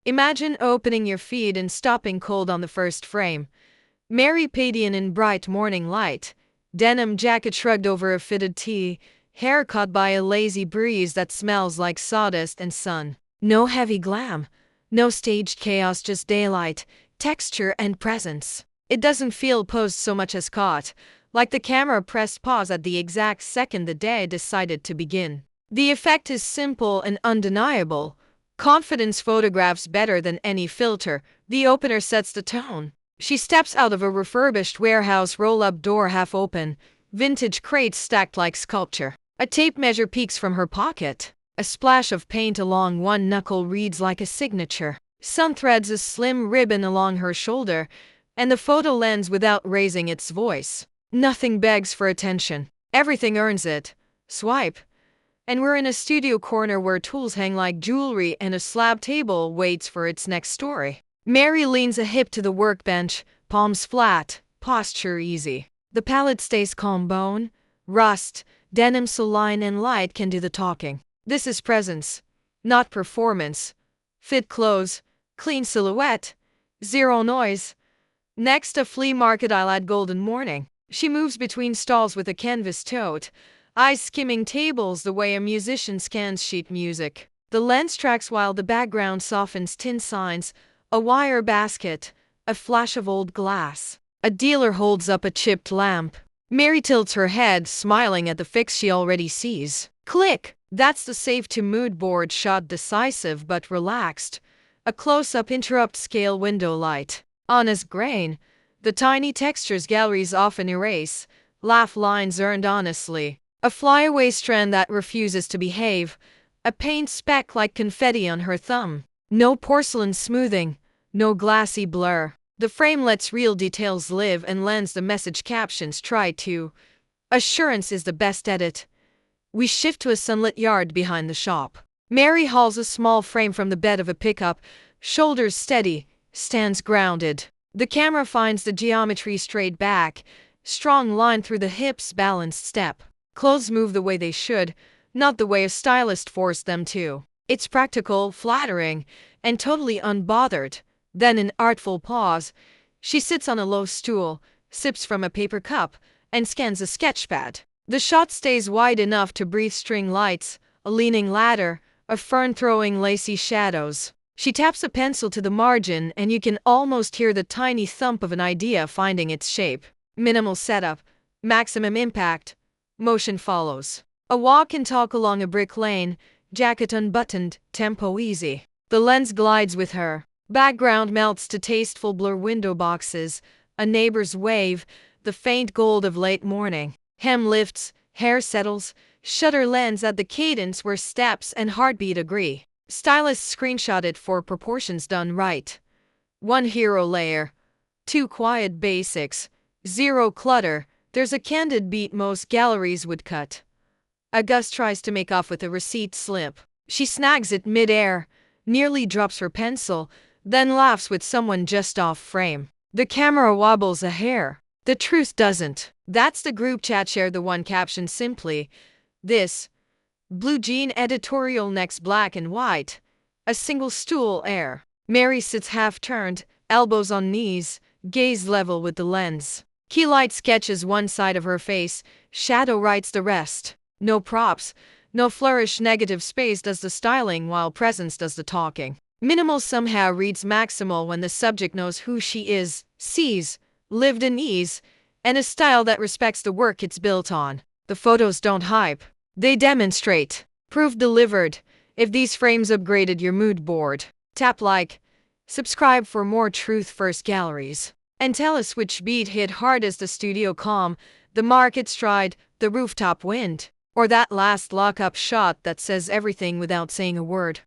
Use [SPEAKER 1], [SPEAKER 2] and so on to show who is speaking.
[SPEAKER 1] Imagine opening your feed and stopping cold on the first frame. Mary Padian in bright morning light, denim jacket shrugged over a fitted tee, hair caught by a lazy breeze that smells like sawdust and sun. No heavy glam, no staged chaos, just daylight, texture, and presence. It doesn't feel posed so much as caught, like the camera pressed pause at the exact second the day decided to begin. The effect is simple and undeniable. Confidence photographs better than any filter. The opener sets the tone. She steps out of a refurbished warehouse, roll-up door half open, vintage crates stacked like sculpture. A tape measure peeks from her pocket. A splash of paint along one knuckle reads like a signature. Sun threads a slim ribbon along her shoulder, and the photo lens without raising its voice. Nothing begs for attention. Everything earns it. Swipe. And we're in a studio corner where tools hang like jewelry and a slab table waits for its next story. Mary leans a hip to the workbench, palms flat, posture easy. The palette stays calm. Bone, rust, denim so line and light can do the talking. This is presence, not performance. Fit clothes, clean silhouette, zero noise. Next, a flea market aisle at Golden Morning. She moves between stalls with a canvas tote, eyes skimming tables the way a musician scans sheet music. The lens tracks while the background softens tin signs, a wire basket, a flash of old glass. A dealer holds up a chipped lamp. Mary tilts her head, smiling at the fix she already sees. Click! That's the save to mood board shot, decisive but relaxed. A close-up interrupts scale window light. Honest grain. The tiny textures galleries often erase. Laugh lines earned honestly. A flyaway strand that refuses to behave. A paint speck like confetti on her thumb. No porcelain smoothing, no glassy blur. The frame lets real details live and lends the message captions try to. Assurance is the best edit. We shift to a sunlit yard behind the shop. Mary hauls a small frame from the bed of a pickup, shoulders steady, stands grounded. The camera finds the geometry straight back, strong line through the hips, balanced step. Clothes move the way they should, not the way a stylist forced them to. It's practical, flattering, and totally unbothered. Then an artful pause. She sits on a low stool, sips from a paper cup, and scans a sketchpad. The shot stays wide enough to breathe string lights, a leaning ladder, a fern throwing lacy shadows. She taps a pencil to the margin and you can almost hear the tiny thump of an idea finding its shape. Minimal setup, maximum impact. Motion follows. A walk and talk along a brick lane, jacket unbuttoned, tempo easy. The lens glides with her. Background melts to tasteful blur, window boxes, a neighbor's wave, the faint gold of late morning. Hem lifts, hair settles, shutter lens at the cadence where steps and heartbeat agree. Stylists screenshot it for proportions done right. 1 hero layer, 2 quiet basics, 0 clutter. There's a candid beat most galleries would cut. Gus tries to make off with a receipt slip. She snags it mid-air, nearly drops her pencil, then laughs with someone just off frame. The camera wobbles a hair. The truth doesn't. That's the group chat share. The one caption simply, "This blue jean editorial next black and white. A single stool air." Mary sits half-turned, elbows on knees, gaze level with the lens. Key light sketches one side of her face, shadow writes the rest. No props, no flourish, negative space does the styling while presence does the talking. Minimal somehow reads maximal when the subject knows who she is, sees, lived in ease, and a style that respects the work it's built on. The photos don't hype. They demonstrate. Proof delivered. If these frames upgraded your mood board, tap like, subscribe for more truth first galleries. And tell us which beat hit hardest: the studio calm, the market stride, the rooftop wind, or that last lock-up shot that says everything without saying a word.